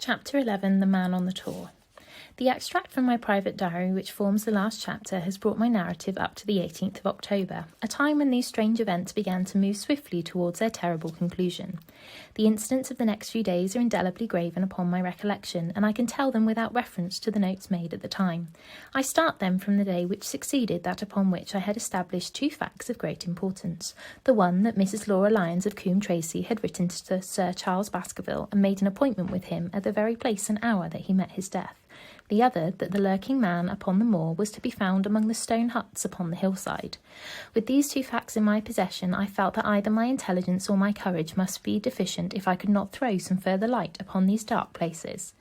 Chapter 11, The Man on the Tour. The extract from my private diary which forms the last chapter has brought my narrative up to the 18th of October, a time when these strange events began to move swiftly towards their terrible conclusion. The incidents of the next few days are indelibly graven upon my recollection, and I can tell them without reference to the notes made at the time. I start them from the day which succeeded that upon which I had established two facts of great importance. The one, that Mrs. Laura Lyons of Coombe Tracey had written to Sir Charles Baskerville and made an appointment with him at the very place and hour that he met his death. The other, that the lurking man upon the moor was to be found among the stone huts upon the hillside. With these two facts in my possession, I felt that either my intelligence or my courage must be deficient if I could not throw some further light upon these dark places.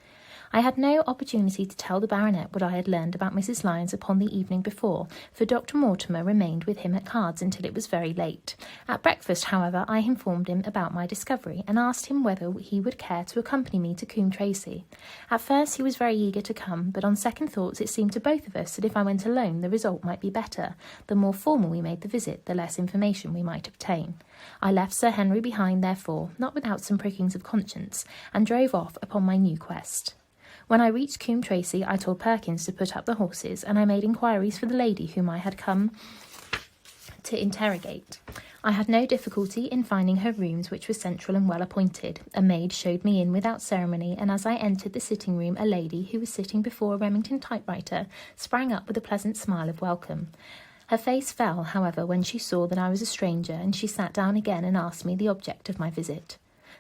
I had no opportunity to tell the baronet what I had learned about Mrs. Lyons upon the evening before, for Dr. Mortimer remained with him at cards until it was very late. At breakfast, however, I informed him about my discovery, and asked him whether he would care to accompany me to Coombe Tracey. At first he was very eager to come, but on second thoughts it seemed to both of us that if I went alone the result might be better. The more formal we made the visit, the less information we might obtain. I left Sir Henry behind, therefore, not without some prickings of conscience, and drove off upon my new quest. When I reached Coombe Tracey, I told Perkins to put up the horses, and I made inquiries for the lady whom I had come to interrogate. I had no difficulty in finding her rooms, which were central and well appointed. A maid showed me in without ceremony, and as I entered the sitting-room, a lady, who was sitting before a Remington typewriter, sprang up with a pleasant smile of welcome. Her face fell, however, when she saw that I was a stranger, and she sat down again and asked me the object of my visit.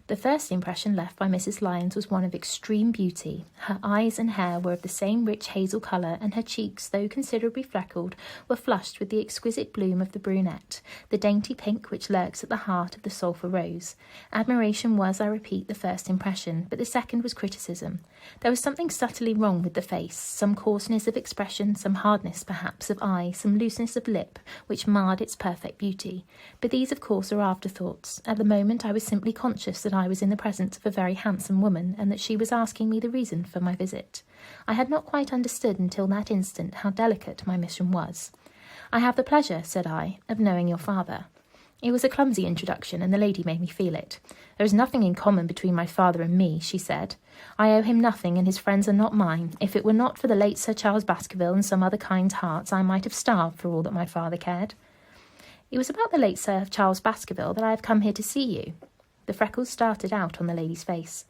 The first impression left by Mrs. Lyons was one of extreme beauty. Her eyes and hair were of the same rich hazel colour, and her cheeks, though considerably freckled, were flushed with the exquisite bloom of the brunette, the dainty pink which lurks at the heart of the sulphur rose. Admiration was, I repeat, the first impression, but the second was criticism. There was something subtly wrong with the face, some coarseness of expression, some hardness, perhaps, of eye, some looseness of lip, which marred its perfect beauty. But these, of course, are afterthoughts. At the moment I was simply conscious that I was in the presence of a very handsome woman, and that she was asking me the reason for my visit. I had not quite understood until that instant how delicate my mission was. "I have the pleasure," said I, "of knowing your father." It was a clumsy introduction, and the lady made me feel it. "There is nothing in common between my father and me," she said. "I owe him nothing, and his friends are not mine. If it were not for the late Sir Charles Baskerville and some other kind hearts, I might have starved for all that my father cared." "It was about the late Sir Charles Baskerville that I have come here to see you." The freckles started out on the lady's face.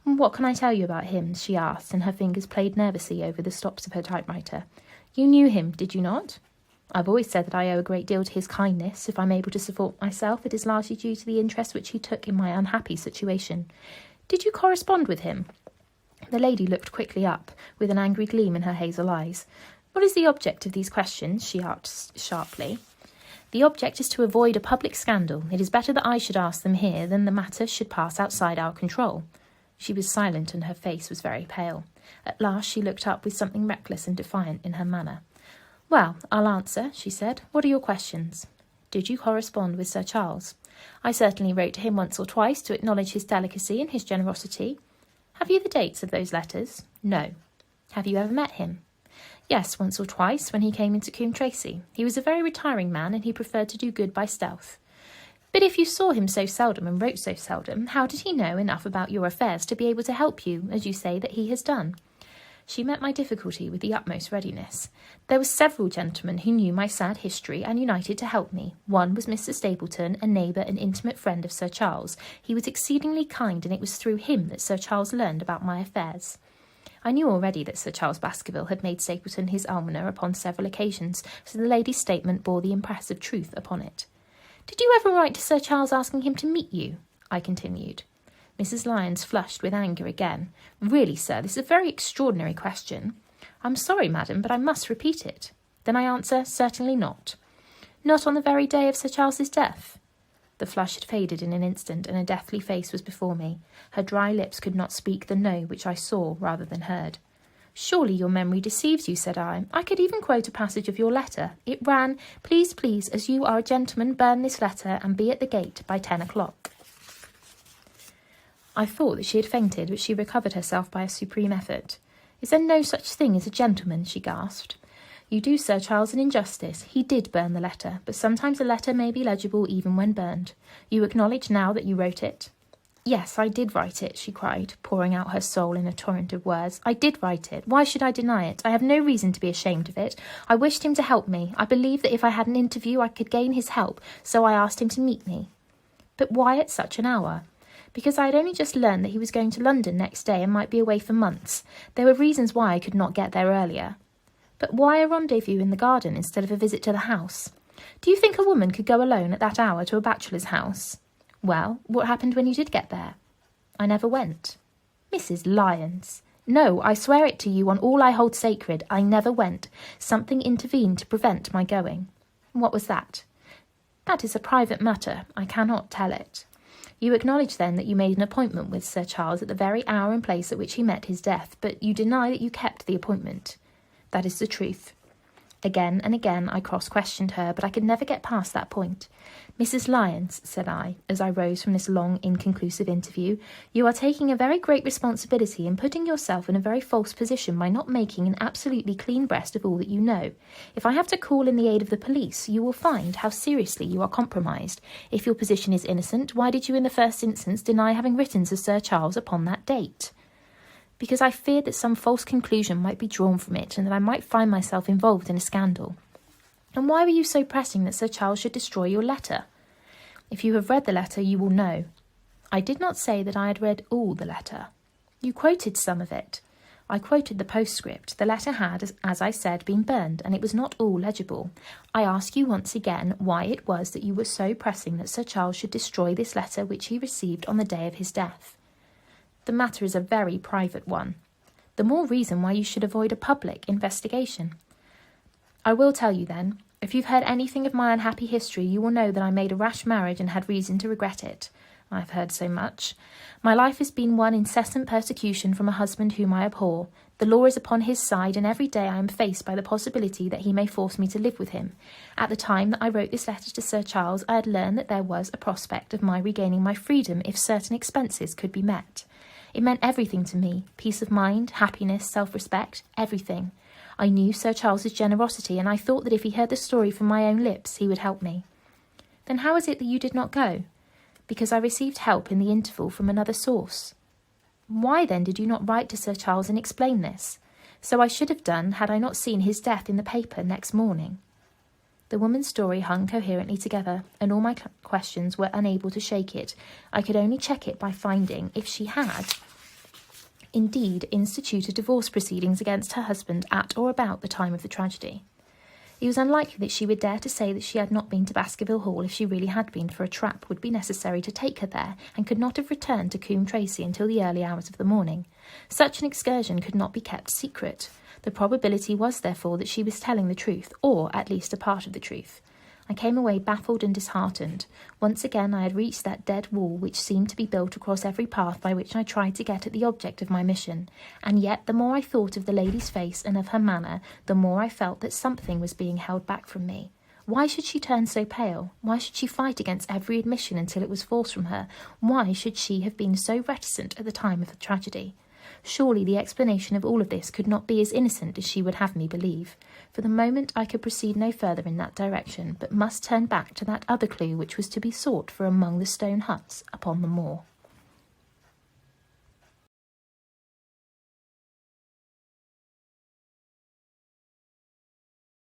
"What can I tell you about him?" she asked, and her fingers played nervously over the stops of her typewriter. "You knew him, did you not?" "I've always said that I owe a great deal to his kindness. If I'm able to support myself, it is largely due to the interest which he took in my unhappy situation." "Did you correspond with him?" The lady looked quickly up, with an angry gleam in her hazel eyes. "What is the object of these questions?" she asked sharply. "The object is to avoid a public scandal. It is better that I should ask them here than the matter should pass outside our control." She was silent, and her face was very pale. At last she looked up with something reckless and defiant in her manner. "Well, I'll answer," she said. "What are your questions?" "Did you correspond with Sir Charles?" "I certainly wrote to him once or twice to acknowledge his delicacy and his generosity." "Have you the dates of those letters?" "No." "Have you ever met him?" "Yes, once or twice, when he came into Coombe Tracey. He was a very retiring man, and he preferred to do good by stealth." "But if you saw him so seldom and wrote so seldom, how did he know enough about your affairs to be able to help you, as you say that he has done?" She met my difficulty with the utmost readiness. "There were several gentlemen who knew my sad history and united to help me. One was Mr. Stapleton, a neighbour and intimate friend of Sir Charles. He was exceedingly kind, and it was through him that Sir Charles learned about my affairs." I knew already that Sir Charles Baskerville had made Stapleton his almoner upon several occasions, so the lady's statement bore the impress of truth upon it. "Did you ever write to Sir Charles asking him to meet you?" I continued. Mrs. Lyons flushed with anger again. "Really, sir, this is a very extraordinary question." "I'm sorry, madam, but I must repeat it." "Then I answer, certainly not." "Not on the very day of Sir Charles's death?" The flush had faded in an instant, and a deathly face was before me. Her dry lips could not speak the no which I saw rather than heard. "Surely your memory deceives you," said I. "I could even quote a passage of your letter. It ran, 'Please, please, as you are a gentleman, burn this letter and be at the gate by 10 o'clock. I thought that she had fainted, but she recovered herself by a supreme effort. "Is there no such thing as a gentleman?" she gasped. "You do Sir Charles an injustice. He did burn the letter, but sometimes a letter may be legible even when burned. You acknowledge now that you wrote it?" Yes, I did write it, she cried, pouring out her soul in a torrent of words. I did write it. Why should I deny it? I have no reason to be ashamed of it. I wished him to help me. I believed that if I had an interview, I could gain his help, so I asked him to meet me. But why at such an hour? Because I had only just learned that he was going to London next day and might be away for months. There were reasons why I could not get there earlier. But why a rendezvous in the garden instead of a visit to the house? Do you think a woman could go alone at that hour to a bachelor's house? Well, what happened when you did get there? I never went. Mrs. Lyons. No, I swear it to you on all I hold sacred. I never went. Something intervened to prevent my going. What was that? That is a private matter. I cannot tell it. You acknowledge, then, that you made an appointment with Sir Charles at the very hour and place at which he met his death, but you deny that you kept the appointment. That is the truth. Again and again I cross-questioned her, but I could never get past that point. Mrs. Lyons, said I, as I rose from this long, inconclusive interview, you are taking a very great responsibility and putting yourself in a very false position by not making an absolutely clean breast of all that you know. If I have to call in the aid of the police, you will find how seriously you are compromised. If your position is innocent, why did you in the first instance deny having written to Sir Charles upon that date? Because I feared that some false conclusion might be drawn from it and that I might find myself involved in a scandal. And why were you so pressing that Sir Charles should destroy your letter? If you have read the letter, you will know. I did not say that I had read all the letter. You quoted some of it. I quoted the postscript. The letter had, as I said, been burned, and it was not all legible. I ask you once again why it was that you were so pressing that Sir Charles should destroy this letter which he received on the day of his death. The matter is a very private one. The more reason why you should avoid a public investigation. I will tell you then. If you've heard anything of my unhappy history, you will know that I made a rash marriage and had reason to regret it. I have heard so much. My life has been one incessant persecution from a husband whom I abhor. The law is upon his side, and every day I am faced by the possibility that he may force me to live with him. At the time that I wrote this letter to Sir Charles, I had learned that there was a prospect of my regaining my freedom if certain expenses could be met. It meant everything to me, peace of mind, happiness, self-respect, everything. I knew Sir Charles's generosity, and I thought that if he heard the story from my own lips, he would help me. Then how is it that you did not go? Because I received help in the interval from another source. Why then did you not write to Sir Charles and explain this? So I should have done had I not seen his death in the paper next morning. The woman's story hung coherently together, and all my questions were unable to shake it. I could only check it by finding if she had indeed instituted divorce proceedings against her husband at or about the time of the tragedy. It was unlikely that she would dare to say that she had not been to Baskerville Hall if she really had been, for a trap would be necessary to take her there, and could not have returned to Coombe Tracy until the early hours of the morning. Such an excursion could not be kept secret. The probability was, therefore, that she was telling the truth, or at least a part of the truth. I came away baffled and disheartened. Once again I had reached that dead wall which seemed to be built across every path by which I tried to get at the object of my mission, and yet the more I thought of the lady's face and of her manner, the more I felt that something was being held back from me. Why should she turn so pale? Why should she fight against every admission until it was forced from her? Why should she have been so reticent at the time of the tragedy? Surely the explanation of all of this could not be as innocent as she would have me believe. For the moment I could proceed no further in that direction, but must turn back to that other clue which was to be sought for among the stone huts upon the moor.